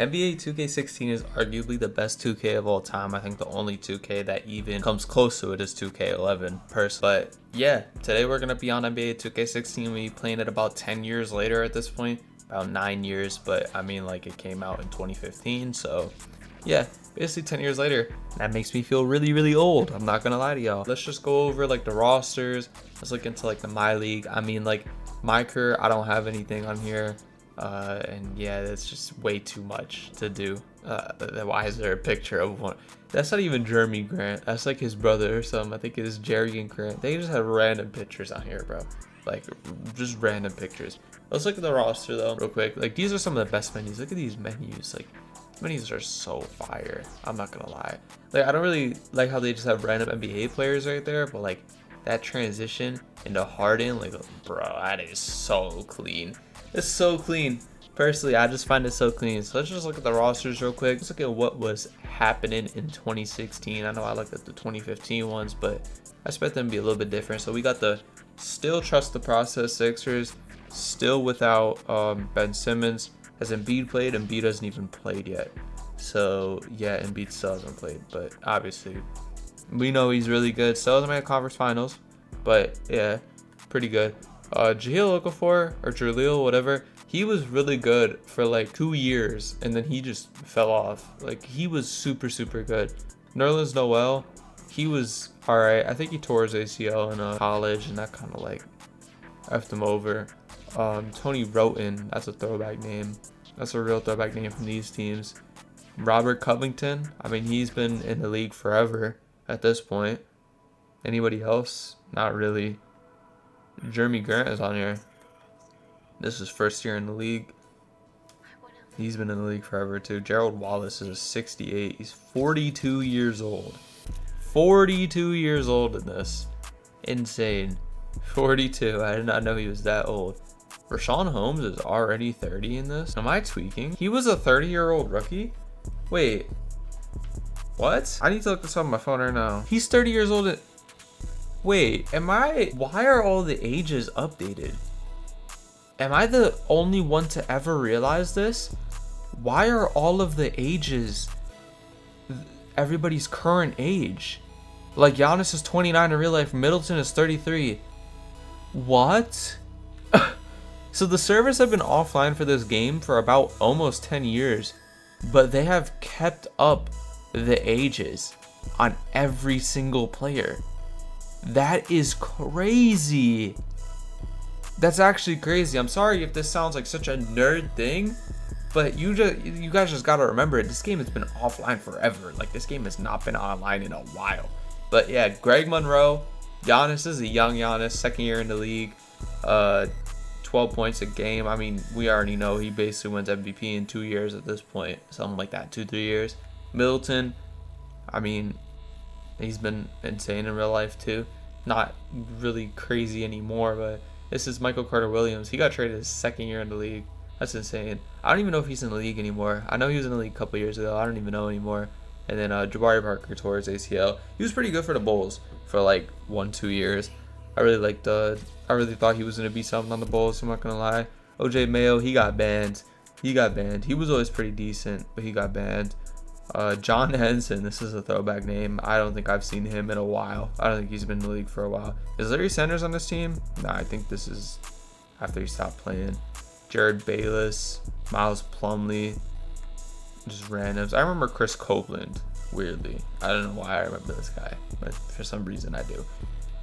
NBA 2K16 is arguably the best 2K of all time. I think the only 2K that even comes close to it is 2K11 personally. But yeah, today we're going to be on NBA 2K16. We playing it about 10 years later at this point, about 9 years. But I mean, like, it came out in 2015. So yeah, basically 10 years later. That makes me feel really, really old. I'm not going to lie to y'all. Let's just go over like the rosters. Let's look into like the MyLeague. I mean, like my career, I don't have anything on here. And yeah, that's just way too much to do. Why is there a picture of one? That's not even Jeremy Grant. That's like his brother or something. I think it is Jerry and Grant. They just have random pictures on here, bro. Like just random pictures. Let's look at the roster though real quick. Like these are some of the best menus. Look at these menus. Like menus are so fire. I'm not gonna lie. Like I don't really like how they just have random NBA players right there, but like that transition into Harden, like bro, that is so clean. It's so clean. Personally, I just find it so clean. So let's just look at the rosters real quick. Let's look at what was happening in 2016. I know I looked at the 2015 ones, but I expect them to be a little bit different. So we got the still trust the process Sixers, still without Ben Simmons. Has Embiid played? Embiid hasn't even played yet. So yeah, Embiid still hasn't played, but obviously we know he's really good. Still hasn't made a conference finals, but yeah, pretty good. Jahlil Okafor or Jaleel, whatever, he was really good for like 2 years and then he just fell off. Like he was super good. Nerlens Noel, he was all right. I think he tore his ACL in college and that kind of like effed him over. Tony Roten, that's a throwback name. That's a real throwback name from these teams. Robert Covington, I mean, he's been in the league forever at this point. Anybody else? Not really. Jeremy Grant is on here. This is first year in the league. He's been in the league forever too. Gerald Wallace is a 68. He's 42 years old. 42 years old in this. Insane. 42. I did not know he was that old. Richaun Holmes is already 30 in this. Am I tweaking? He was a 30-year-old rookie? Wait. What? I need to look this up on my phone right now. He's 30 years old. Wait, why are all the ages updated? Am I the only one to ever realize this? Why are all of the ages everybody's current age? Like Giannis is 29 in real life, Middleton is 33. What? So the servers have been offline for this game for about almost 10 years, but they have kept up the ages on every single player. That is crazy. That's actually crazy. I'm sorry if this sounds like such a nerd thing, but you guys just gotta remember it. This game has been offline forever. Like this game has not been online in a while. But yeah, Greg Monroe, Giannis is a young Giannis, second year in the league, 12 points a game. I mean, we already know he basically wins MVP in 2 years at this point, something like that, 2-3 years. Middleton, I mean, he's been insane in real life too. Not really crazy anymore, but this is Michael Carter-Williams. He got traded his second year in the league. That's insane. I don't even know if he's in the league anymore. I know he was in the league a couple years ago. I don't even know anymore. And then Jabari Parker tore his ACL. He was pretty good for the Bulls for like 1-2 years. I really thought he was gonna be something on the Bulls. I'm not gonna lie. OJ Mayo, he got banned. He was always pretty decent, but he got banned. John Henson, this is a throwback name. I don't think I've seen him in a while. I don't think he's been in the league for a while. Is Larry Sanders on this team? Nah, I think this is after he stopped playing. Jared Bayless, Miles Plumlee, just randoms. I remember Chris Copeland, weirdly. I don't know why I remember this guy, but for some reason I do.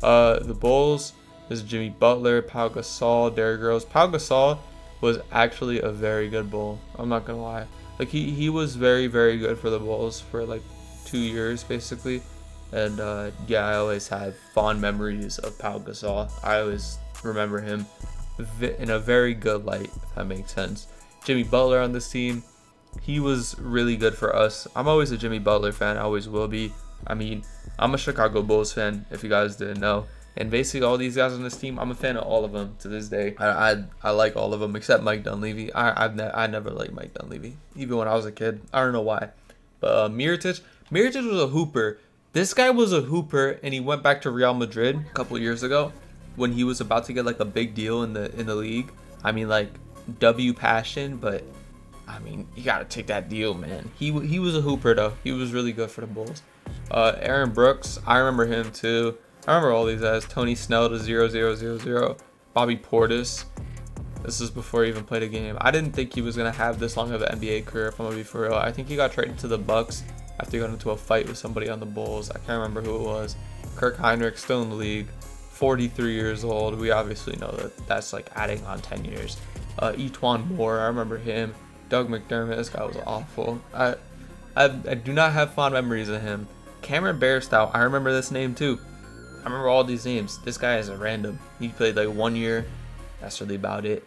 The Bulls, this is Jimmy Butler, Pau Gasol, Derrick Rose. Pau Gasol was actually a very good Bull. I'm not gonna lie. Like he was very good for the Bulls for like 2 years basically, and yeah, I always have fond memories of Pau Gasol. I always remember him in a very good light, if that makes sense. Jimmy Butler on this team, he was really good for us. I'm always a Jimmy Butler fan, I always will be. I mean, I'm a Chicago Bulls fan, if you guys didn't know. And basically all these guys on this team, I'm a fan of all of them to this day. I like all of them except Mike Dunleavy. I never liked Mike Dunleavy, even when I was a kid. I don't know why. But Mirotic was a hooper. This guy was a hooper, and he went back to Real Madrid a couple years ago when he was about to get like a big deal in the league. I mean, like W passion, but I mean, you gotta take that deal, man. He was a hooper though. He was really good for the Bulls. Aaron Brooks, I remember him too. I remember all these guys. Tony Snell to 0000. Bobby Portis. This is before he even played a game. I didn't think he was gonna have this long of an NBA career, if I'm gonna be for real. I think he got traded to the Bucks after he got into a fight with somebody on the Bulls. I can't remember who it was. Kirk Heinrich, still in the league, 43 years old. We obviously know that that's like adding on 10 years. Etwan Moore, I remember him. Doug McDermott, this guy was awful. I do not have fond memories of him. Cameron Bairstow, I remember this name too. I remember all these names. This guy is a random. He played like 1 year. That's really about it.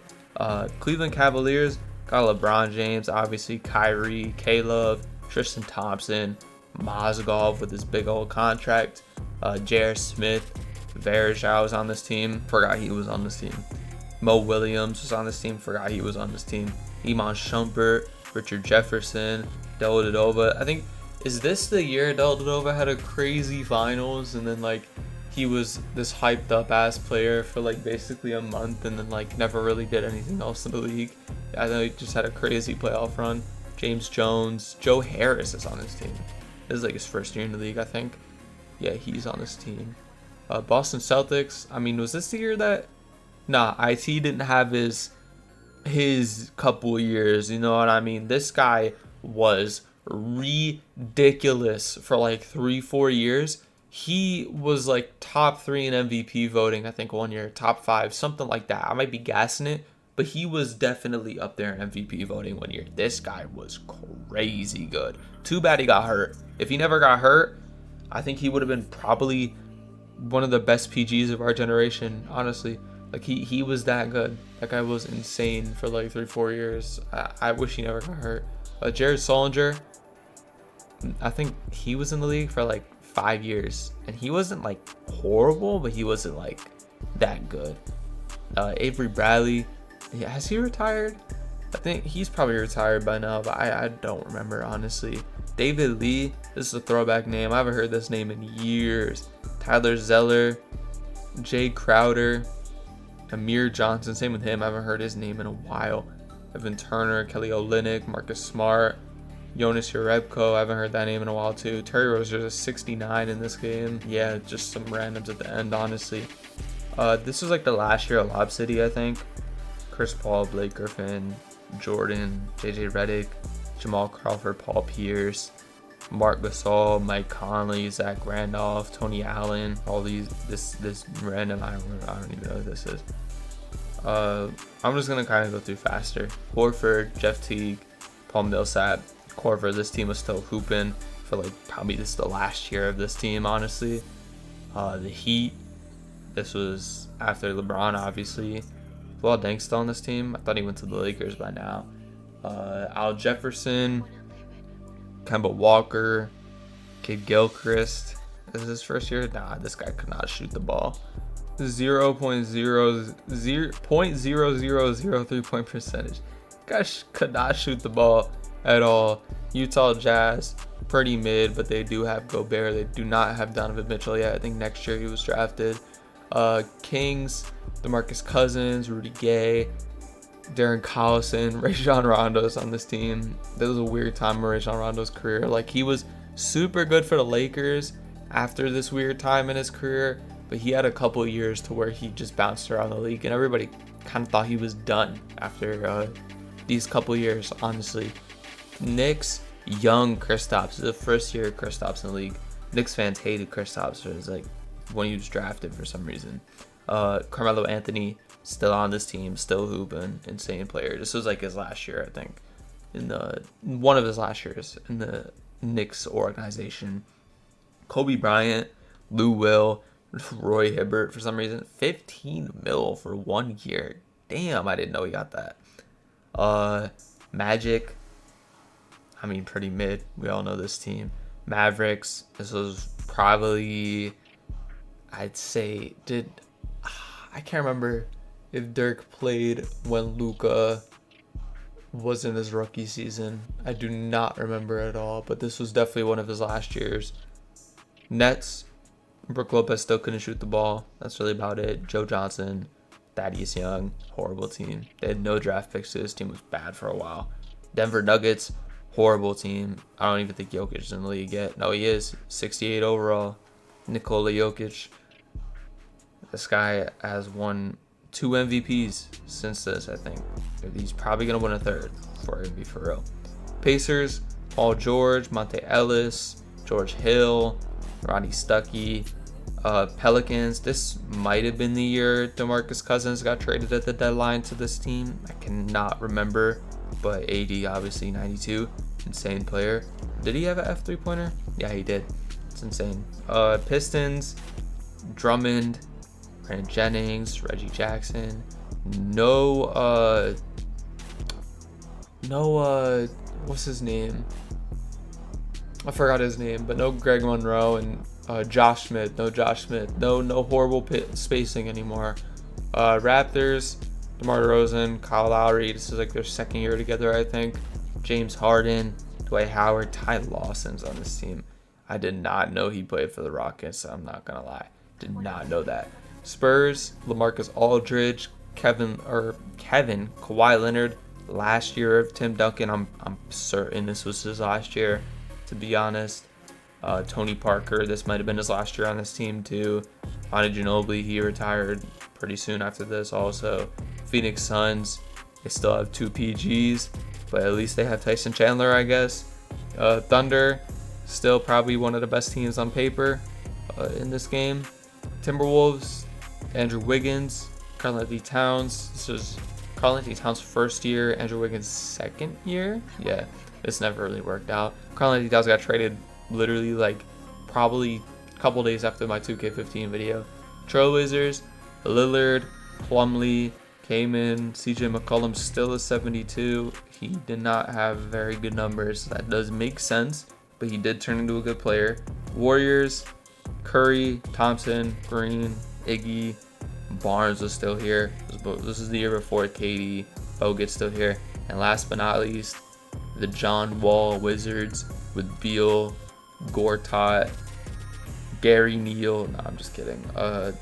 Cleveland Cavaliers got LeBron James, obviously Kyrie, K-Love, Tristan Thompson, Mozgov with his big old contract, J.R. Smith, Varejao was on this team. Forgot he was on this team. Mo Williams was on this team. Forgot he was on this team. Iman Shumpert, Richard Jefferson, Dellavedova. I think, is this the year Dellavedova had a crazy finals and then like he was this hyped up ass player for like basically a month and then like never really did anything else in the league? I know he just had a crazy playoff run. James Jones, Joe Harris is on this team. This is like his first year in the league, I think. Yeah, he's on this team. Boston Celtics. I mean, was this the year that? Nah, IT didn't have his couple years. You know what I mean? This guy was ridiculous for like 3-4 years. He was like top 3 in MVP voting, I think 1 year, top 5, something like that. I might be gassing it, but he was definitely up there in MVP voting 1 year. This guy was crazy good. Too bad he got hurt. If he never got hurt, I think he would have been probably one of the best PGs of our generation, honestly. Like he was that good. That guy was insane for like 3-4 years. I wish he never got hurt. Jared Solinger, I think he was in the league for like 5 years, and he wasn't like horrible, but he wasn't like that good. Avery Bradley, has he retired? I think he's probably retired by now, but I don't remember honestly. David Lee, this is a throwback name. I haven't heard this name in years. Tyler Zeller, Jay Crowder, Amir Johnson, same with him. I haven't heard his name in a while. Evan Turner, Kelly Olynyk, Marcus Smart, Jonas Jerebko, I haven't heard that name in a while too. Terry Rozier's a 69 in this game. Yeah, just some randoms at the end, honestly. This was like the last year of Lob City, I think. Chris Paul, Blake Griffin, Jordan, JJ Redick, Jamal Crawford, Paul Pierce, Mark Gasol, Mike Conley, Zach Randolph, Tony Allen, all these, this random, I don't even know what this is. I'm just gonna kind of go through faster. Horford, Jeff Teague, Paul Millsap, Corver. This team was still hooping for like probably this is the last year of this team, honestly. The Heat. This was after LeBron, obviously. Luol Deng still on this team. I thought he went to the Lakers by now. Al Jefferson, Kemba Walker, Kid Gilchrist. This is his first year. Nah, this guy could not shoot the ball. 0.0003 point percentage. Gosh, could not shoot the ball at all. Utah Jazz, pretty mid, but they do have Gobert. They do not have Donovan Mitchell yet. I think next year he was drafted. Kings, DeMarcus Cousins, Rudy Gay, Darren Collison, Rajon Rondo's on this team. This was a weird time in Rajon Rondo's career. Like, he was super good for the Lakers after this weird time in his career, but he had a couple years to where he just bounced around the league, and everybody kind of thought he was done after these couple years, honestly. Knicks, young Kristaps. This is the first year of Kristaps in the league. Knicks fans hated Kristaps. It was like when he was drafted for some reason. Carmelo Anthony, still on this team, still hooping, insane player. This was like his last year, I think, one of his last years in the Knicks organization. Kobe Bryant, Lou Will, Roy Hibbert, for some reason, 15 mil for 1 year. Damn, I didn't know he got that. Magic, I mean, pretty mid. We all know this team. Mavericks, this was probably, I'd say, I can't remember if Dirk played when Luka was in his rookie season. I do not remember at all, but this was definitely one of his last years. Nets, Brook Lopez still couldn't shoot the ball. That's really about it. Joe Johnson, Thaddeus Young, horrible team. They had no draft picks, so this team was bad for a while. Denver Nuggets, horrible team. I don't even think Jokic is in the league yet. No, he is. 68 overall. Nikola Jokic. This guy has won 2 MVPs since this, I think. He's probably going to win a third for him, be for real. Pacers, Paul George, Monte Ellis, George Hill, Ronnie Stuckey. Pelicans, this might have been the year DeMarcus Cousins got traded at the deadline to this team. I cannot remember, but AD obviously 92, insane player. Did he have an F 3-pointer? Yeah, he did. It's insane. Pistons, Drummond, Brandon Jennings, Reggie Jackson. No, what's his name? I forgot his name, but no Greg Monroe and Josh Smith. No Josh Smith. No horrible spacing anymore. Raptors, DeMar DeRozan, Kyle Lowry. This is like their second year together, I think. James Harden, Dwight Howard, Ty Lawson's on this team. I did not know he played for the Rockets, so I'm not gonna lie. Did not know that. Spurs, LaMarcus Aldridge, Kevin, Kawhi Leonard. Last year of Tim Duncan, I'm certain this was his last year, to be honest. Tony Parker, this might have been his last year on this team too. Manu Ginobili, he retired pretty soon after this also. Phoenix Suns, they still have 2 PGs, but at least they have Tyson Chandler, I guess. Thunder, still probably one of the best teams on paper in this game. Timberwolves, Andrew Wiggins, Karl-Anthony Towns. This is Karl-Anthony Towns' first year, Andrew Wiggins' second year. Yeah, this never really worked out. Karl-Anthony Towns got traded literally like probably a couple days after my 2K15 video. Trailblazers, Lillard, Plumlee, Kaman, CJ McCollum still a 72. He did not have very good numbers. That does make sense, but he did turn into a good player. Warriors, Curry, Thompson, Green, Iggy, Barnes was still here. This is the year before KD. Bogut's still here. And last but not least, the John Wall Wizards with Beal, Gortat, Gary Neal. No, I'm just kidding. I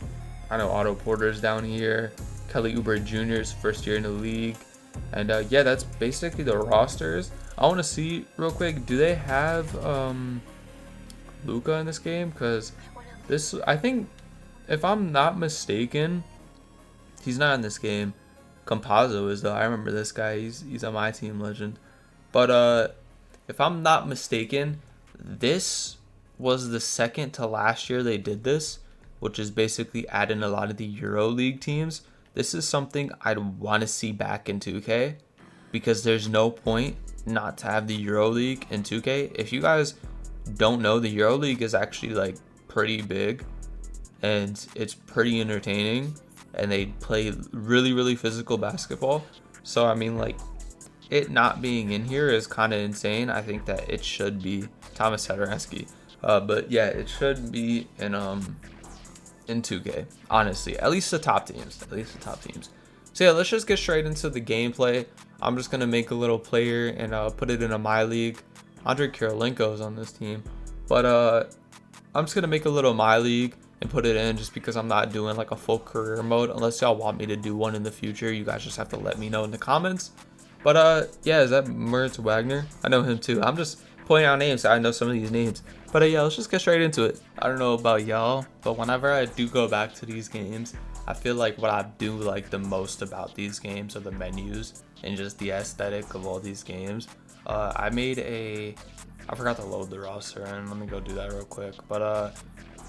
know Otto Porter's down here. Kelly Oubre Jr.'s first year in the league. And yeah, that's basically the rosters. I want to see real quick, do they have Luka in this game? Because this, I think, if I'm not mistaken, he's not in this game. Campazzo is though. I remember this guy. He's a my team legend. But if I'm not mistaken, this was the second to last year they did this, which is basically adding a lot of the EuroLeague teams. This is something I'd want to see back in 2K, because there's no point not to have the EuroLeague in 2K. If you guys don't know, the EuroLeague is actually like pretty big and it's pretty entertaining, and they play really physical basketball. So I mean, like, it not being in here is kind of insane. I think that it should be Thomas Satoransky, but yeah, it should be in 2K, honestly. At least the top teams. So yeah, let's just get straight into the gameplay. I'm just gonna make a little player and put it in a MyLeague. Andre Kirilenko is on this team, but I'm just gonna make a little MyLeague and put it in, just because I'm not doing like a full career mode. Unless y'all want me to do one in the future, you guys just have to let me know in the comments. But yeah, is that Moritz Wagner? I know him too. I'm just pointing out names, so I know some of these names. But yeah, let's just get straight into it. I don't know about y'all, but whenever I do go back to these games, I feel like what I do like the most about these games are the menus and just the aesthetic of all these games. I forgot to load the roster, and let me go do that real quick. But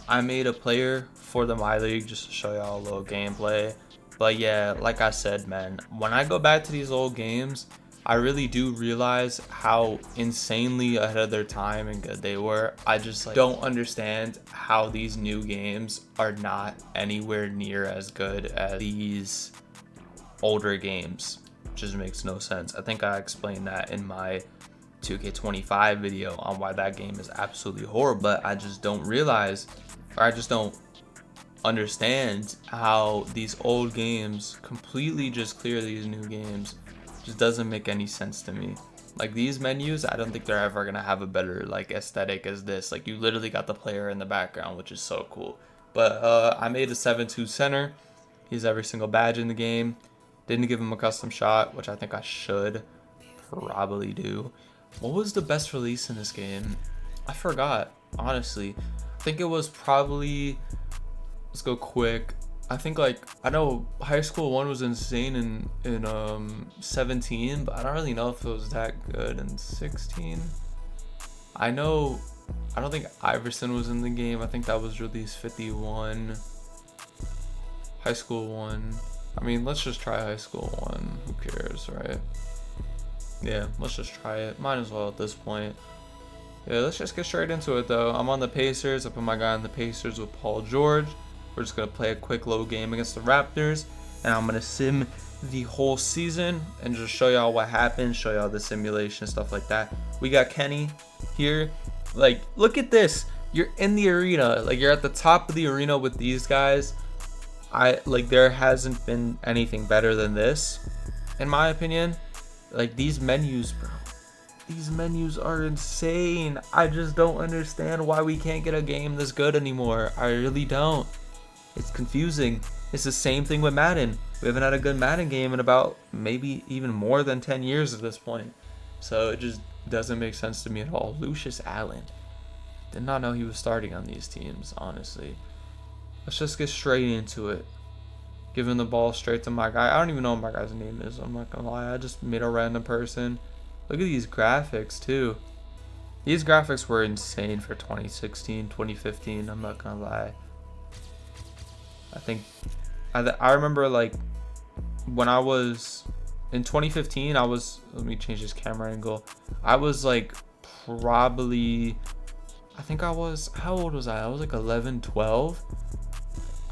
I made a player for the MyLeague just to show y'all a little gameplay. But yeah, like I said, man, when I go back to these old games, I really do realize how insanely ahead of their time and good they were. I just like don't understand how these new games are not anywhere near as good as these older games. It just makes no sense. I think I explained that in my 2K25 video on why that game is absolutely horrible, but I just don't realize, or I just don't understand how these old games completely just clear these new games. Just doesn't make any sense to me. Like, these menus, I don't think they're ever gonna have a better like aesthetic as this. Like, you literally got the player in the background, which is so cool. But I made a 7-2 center. He has every single badge in the game. Didn't give him a custom shot, which I think I should probably do. What was the best release in this game? I forgot, honestly. I think it was probably, let's go quick. I think like, I know High School 1 was insane in 17, but I don't really know if it was that good in 16. I don't think Iverson was in the game. I think that was released 51. High School 1. I mean, let's just try High School 1. Who cares, right? Yeah, let's just try it. Might as well at this point. Yeah, let's just get straight into it though. I'm on the Pacers. I put my guy on the Pacers with Paul George. We're just gonna play a quick low game against the Raptors, and I'm gonna sim the whole season and just show y'all what happened, show y'all the simulation, stuff like that. We got Kenny here. Like, look at this. You're in the arena. Like, you're at the top of the arena with these guys. There hasn't been anything better than this, in my opinion. Like, these menus, bro. These menus are insane. I just don't understand why we can't get a game this good anymore. I really don't. It's confusing. It's the same thing with Madden. We haven't had a good Madden game in about maybe even more than 10 years at this point. So it just doesn't make sense to me at all. Lucius Allen. Did not know he was starting on these teams, honestly. Let's just get straight into it. Giving the ball straight to my guy. I don't even know what my guy's name is. I'm not gonna lie. I just made a random person. Look at these graphics too. These graphics were insane for 2016, 2015. I'm not gonna lie. I remember like when I was in 2015, let me change this camera angle. I was like probably, how old was I? I was like 11, 12.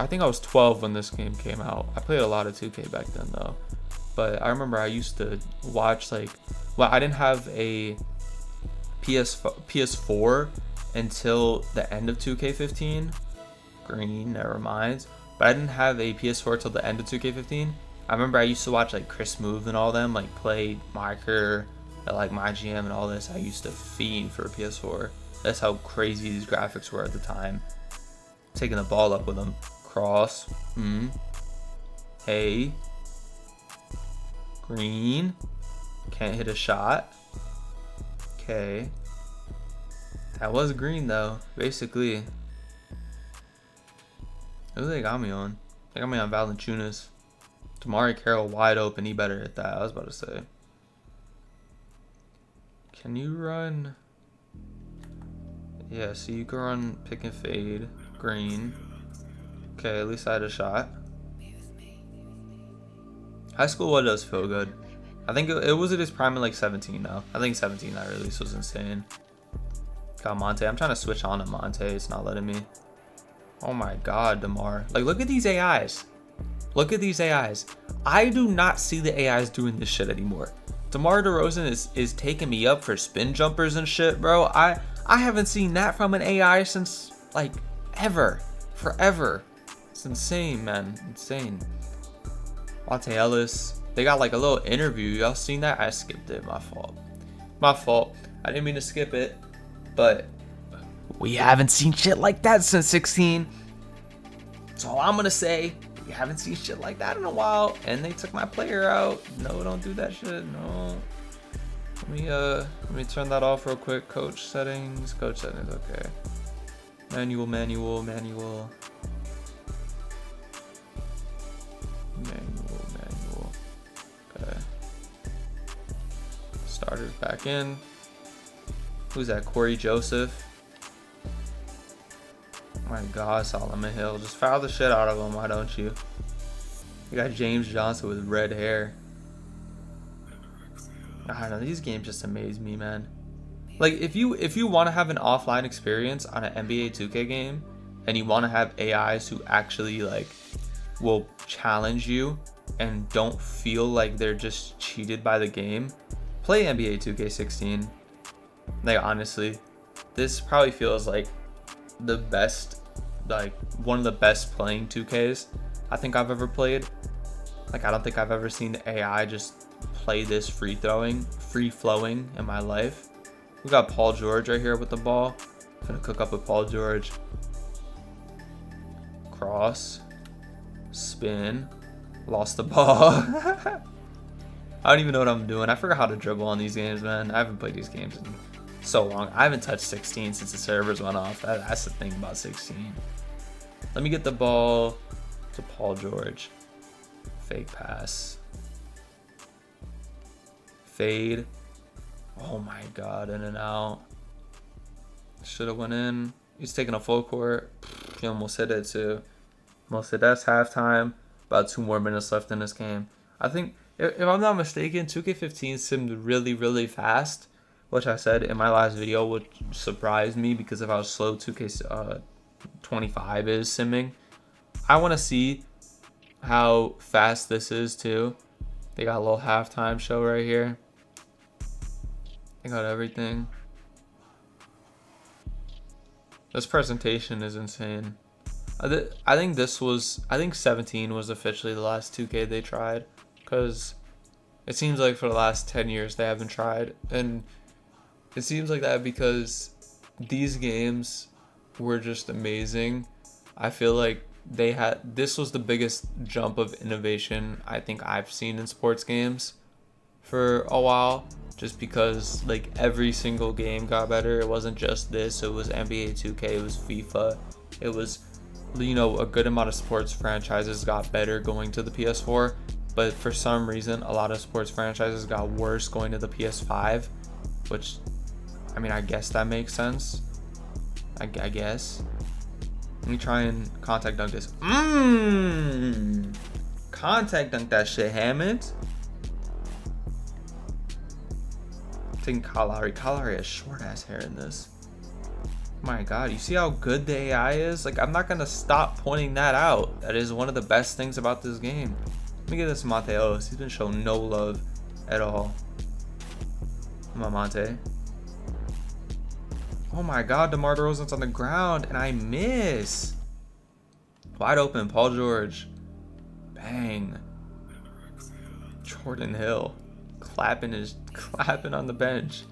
I think I was 12 when this game came out. I played a lot of 2K back then though. But I remember I used to watch I didn't have a PS4 until the end of 2K15. Green, never mind. But I didn't have a PS4 till the end of 2K15. I remember I used to watch like smoove and all them, like play mycareer at like MyGM and all this. I used to fiend for a PS4. That's how crazy these graphics were at the time. Taking the ball up with them. Cross. Hey. Green. Can't hit a shot. Okay. That was green though, basically. Who they got me on? They got me on Valanciunas. Damari Carroll wide open. He better hit that. I was about to say. Can you run? Yeah, so you can run pick and fade. Green. Okay, at least I had a shot. High School 1 does feel good. I think it was at his prime in like 17 now. I think 17 that release was insane. Got Monte. I'm trying to switch on to Monte. It's not letting me. Oh my god, DeMar. Like, look at these AIs. Look at these AIs. I do not see the AIs doing this shit anymore. DeMar DeRozan is taking me up for spin jumpers and shit, bro. I haven't seen that from an AI since, like, ever. Forever. It's insane, man. Insane. Monte Ellis. They got, like, a little interview. Y'all seen that? I skipped it. My fault. My fault. I didn't mean to skip it. But we haven't seen shit like that since 16. That's all I'm gonna say. We haven't seen shit like that in a while. And they took my player out. No, don't do that shit. No. Let me turn that off real quick. Coach settings. Coach settings. Okay. Manual. Okay. Starters back in. Who's that? Corey Joseph. Oh my God, Solomon Hill. Just foul the shit out of him, why don't you? You got James Johnson with red hair. I don't know, these games just amaze me, man. Like, if you want to have an offline experience on an NBA 2K game, and you want to have AIs who actually, like, will challenge you and don't feel like they're just cheated by the game, play NBA 2K16. Like, honestly, this probably feels like the best, like one of the best playing 2Ks I think I've ever played. Like, I don't think I've ever seen AI just play this free flowing in my life. We got Paul George right here with the ball. Gonna cook up with Paul George. Cross. Spin. Lost the ball. I don't even know what I'm doing. I forgot how to dribble on these games, man. I haven't played these games in so long. I haven't touched 16 since the servers went off. That's the thing about 16. Let me get the ball to Paul George. Fake pass. Fade. Oh my god, in and out. Should have went in. He's taking a full court. He almost hit it too. Almost hit. That's halftime. About 2 more minutes left in this game. I think, if I'm not mistaken, 2K15 seemed really, really fast, which I said in my last video would surprise me because of how slow 2K25 is simming. I want to see how fast this is too. They got a little halftime show right here. They got everything. This presentation is insane. I think 17 was officially the last 2K they tried, because it seems like for the last 10 years they haven't tried, and it seems like that because these games were just amazing. I feel like this was the biggest jump of innovation I think I've seen in sports games for a while, just because like every single game got better. It wasn't just this, it was NBA 2K, it was FIFA, it was, you know, a good amount of sports franchises got better going to the PS4, but for some reason a lot of sports franchises got worse going to the PS5, which, I mean, I guess that makes sense. I guess. Let me try and contact dunk this. Contact dunk that shit, Hammond. Taking Kyle Lowry. Kyle Lowry has short ass hair in this. My god, you see how good the AI is? Like, I'm not gonna stop pointing that out. That is one of the best things about this game. Let me get this Monte Ellis. He's been shown no love at all. Come on, Monte. Oh my god, DeMar DeRozan's on the ground and I miss. Wide open, Paul George. Bang. Jordan Hill. Clapping on the bench.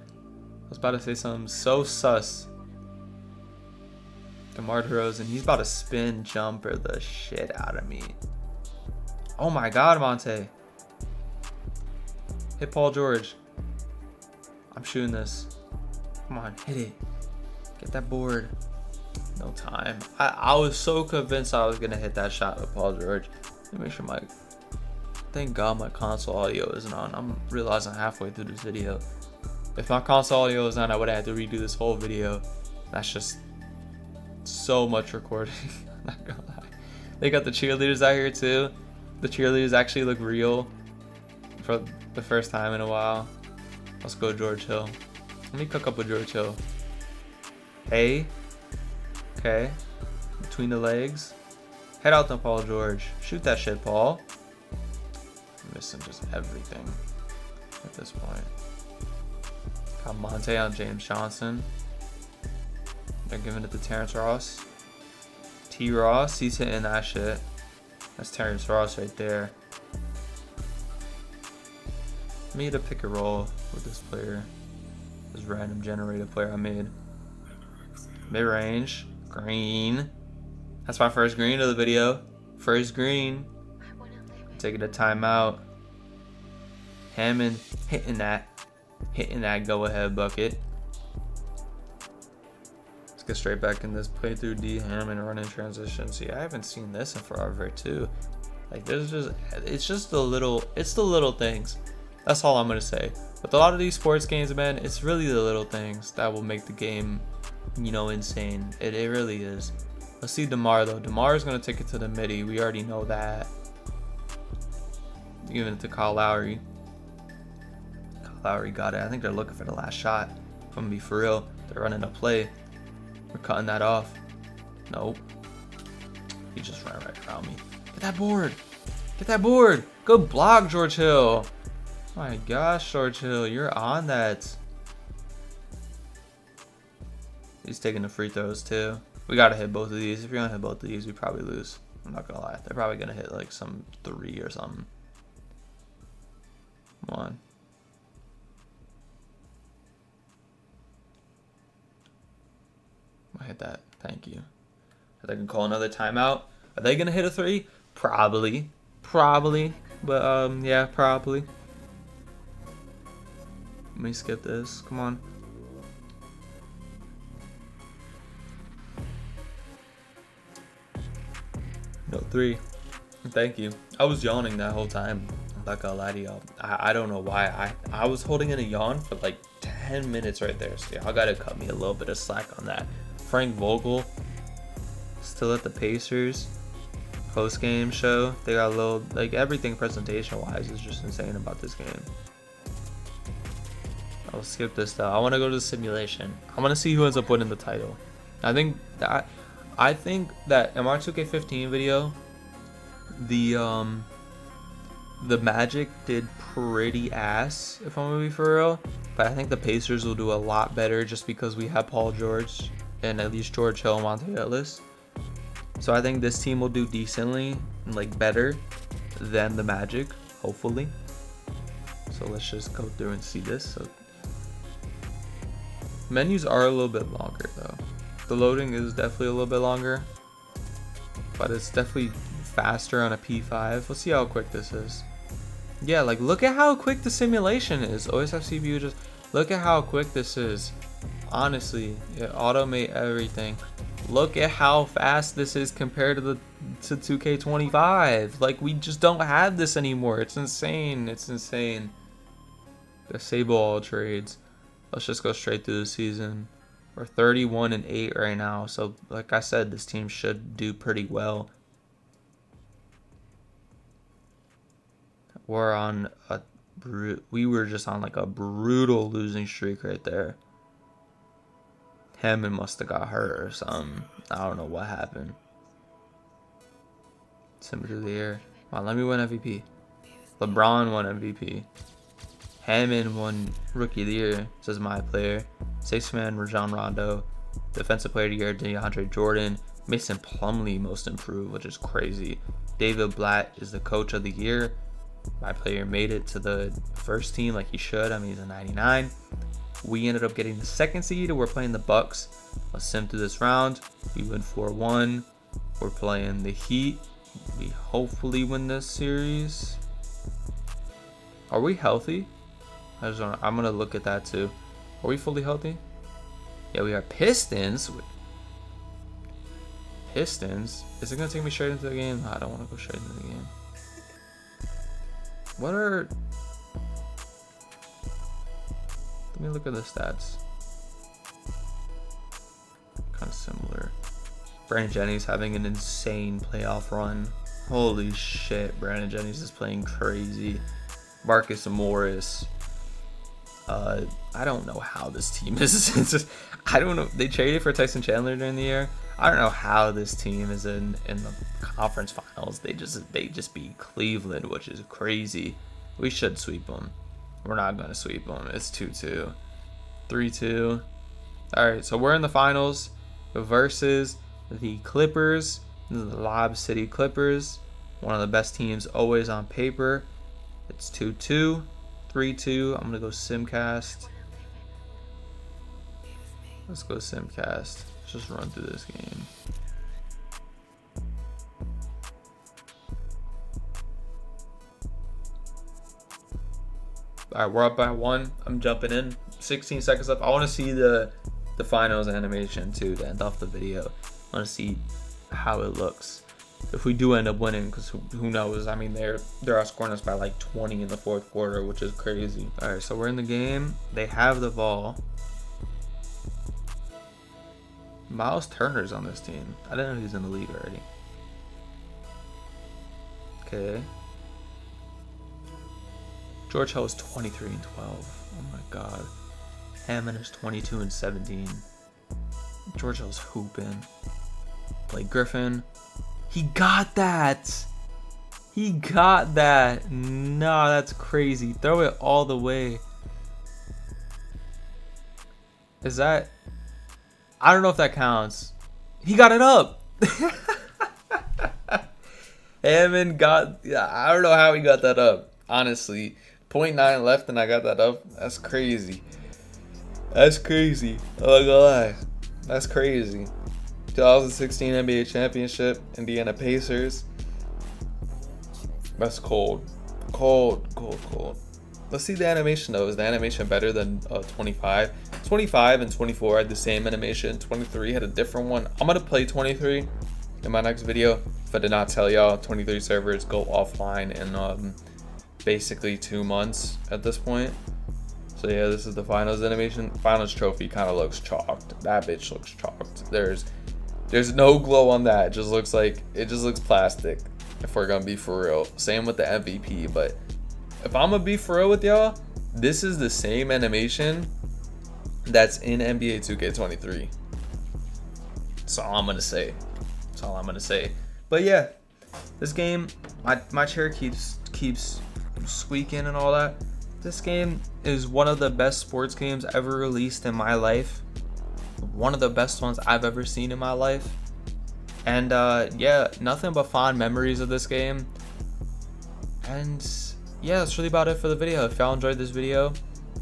I was about to say something so sus. DeMar DeRozan, he's about to spin jumper the shit out of me. Oh my god, Monte. Hit Paul George. I'm shooting this. Come on, hit it. Get that board. No time. I was so convinced I was gonna hit that shot with Paul George. Let me make sure thank god my console audio isn't on. I'm realizing halfway through this video. If my console audio was on, I would have had to redo this whole video. That's just so much recording. I'm not gonna lie. They got the cheerleaders out here too. The cheerleaders actually look real for the first time in a while. Let's go George Hill. Let me cook up with George Hill. Hey. Okay. Between the legs. Head out to Paul George. Shoot that shit, Paul. I'm missing just everything at this point. Got Monte on James Johnson. They're giving it to Terrence Ross. T. Ross, he's hitting that shit. That's Terrence Ross right there. I made a pick and roll with this player. This random generated player I made. Mid-range. Green. That's my first green of the video. First green. Taking a timeout. Hammond hitting that go-ahead bucket. Let's get straight back in this playthrough. D. Hammond running transition. See, I haven't seen this in forever too. Like, it's the little things. That's all I'm gonna say. With a lot of these sports games, man, it's really the little things that will make the game, you know, insane. It really is. Let's see DeMar though. DeMar is gonna take it to the midi. We already know that. Giving it to Kyle Lowry. Kyle Lowry got it. I think they're looking for the last shot. If I'm gonna be for real, they're running a play. We're cutting that off. Nope. He just ran right around me. Get that board. Get that board. Good block, George Hill. My gosh, George Hill, you're on that. He's taking the free throws too. We gotta hit both of these. If you're gonna hit both of these, we probably lose. I'm not gonna lie. They're probably gonna hit like some 3 or something. Come on. I hit that. Thank you. Are they gonna call another timeout? Are they gonna hit a 3? Probably. But yeah, probably. Let me skip this. Come on. No, 3. Thank you. I was yawning that whole time. I'm not gonna lie to y'all. I don't know why. I was holding in a yawn for like 10 minutes right there. So y'all gotta cut me a little bit of slack on that. Frank Vogel still at the Pacers. Post game show. They got a little, like, everything presentation wise is just insane about this game. I'll skip this though. I want to go to the simulation. I want to see who ends up winning the title. I think that in my 2K15 video, the Magic did pretty ass, if I'm gonna be for real. But I think the Pacers will do a lot better just because we have Paul George and at least George Hill and Monte Ellis. So I think this team will do decently, like better than the Magic, hopefully. So let's just go through and see this. So menus are a little bit longer though. The loading is definitely a little bit longer, but it's definitely faster on a P5. Let's see how quick this is. Yeah, like look at how quick the simulation is. Always have CPU, just look at how quick this is. Honestly, it automate everything. Look at how fast this is compared to 2K25. Like, we just don't have this anymore. It's insane. It's insane. Disable all trades. Let's just go straight through the season. We're 31-8 right now. So, like I said, this team should do pretty well. We're on a we were just on like a brutal losing streak right there. Hammond must have got hurt or something. I don't know what happened. December of the year. Come on, let me win MVP. LeBron won MVP. Hammond won Rookie of the Year, says MyPlayer. Sixth man, Rajon Rondo. Defensive Player of the Year, DeAndre Jordan. Mason Plumlee, Most Improved, which is crazy. David Blatt is the Coach of the Year. MyPlayer made it to the first team like he should. I mean, he's a 99. We ended up getting the second seed. We're playing the Bucks. Let's sim through this round. We win 4-1. We're playing the Heat. We hopefully win this series. Are we healthy? I'm gonna look at that too. Are we fully healthy? Yeah, we are. Pistons. Pistons. Is it gonna take me straight into the game? I don't want to go straight into the game. What are? Let me look at the stats. Kind of similar. Brandon Jennings having an insane playoff run. Holy shit, Brandon Jennings is playing crazy. Marcus Morris. I don't know how this team is. It's just, I don't know. They traded for Tyson Chandler during the year. I don't know how this team is in the conference finals. They just beat Cleveland, which is crazy. We should sweep them. We're not gonna sweep them. It's 2-2, 3-2. All right, so we're in the finals versus the Clippers, the Lob City Clippers. One of the best teams always on paper. It's 2-2, 3-2. I'm gonna go Simcast. Let's go Simcast. Let's just run through this game. All right, we're up by 1. I'm jumping in. 16 seconds left. I want to see the finals animation too to end off the video. I want to see how it looks if we do end up winning, because who knows? I mean, they're outscoring us by like 20 in the fourth quarter, which is crazy. All right, so we're in the game. They have the ball. Miles Turner's on this team. I didn't know he's in the league already. Okay. George Hill is 23-12. Oh my god. Hammond is 22-17. George Hill's hooping. Blake Griffin. He got that. He got that. No, that's crazy. Throw it all the way. Is that? I don't know if that counts. He got it up. Hammond got. I don't know how he got that up. Honestly, 0.9 left and I got that up. That's crazy. That's crazy. I'm not gonna lie. That's crazy. 2016 NBA Championship, Indiana Pacers. That's cold. Cold, cold, cold. Let's see the animation though. Is the animation better than 25? 25 and 24 had the same animation. 23 had a different one. I'm gonna play 23 in my next video. If I did not tell y'all, 23 servers go offline in basically 2 months at this point. So yeah, this is the finals animation. Finals trophy kind of looks chalked. That bitch looks chalked. There's no glow on that. It just looks like, it just looks plastic, if we're gonna be for real. Same with the MVP, but if I'm gonna be for real with y'all, this is the same animation that's in NBA 2K23. That's all I'm gonna say. That's all I'm gonna say. But yeah, this game, my chair keeps squeaking and all that. This game is one of the best sports games ever released in my life. One of the best ones I've ever seen in my life. And yeah, nothing but fond memories of this game. And yeah, that's really about it for the video. If y'all enjoyed this video,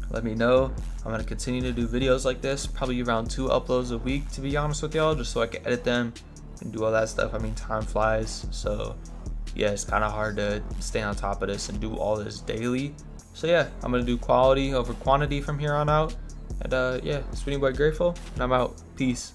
let me know. I'm gonna continue to do videos like this, probably around 2 uploads a week, to be honest with y'all, just so I can edit them and do all that stuff. I mean, time flies, so yeah, it's kind of hard to stay on top of this and do all this daily. So yeah, I'm gonna do quality over quantity from here on out. And yeah, it's been your boy Grateful, and I'm out. Peace.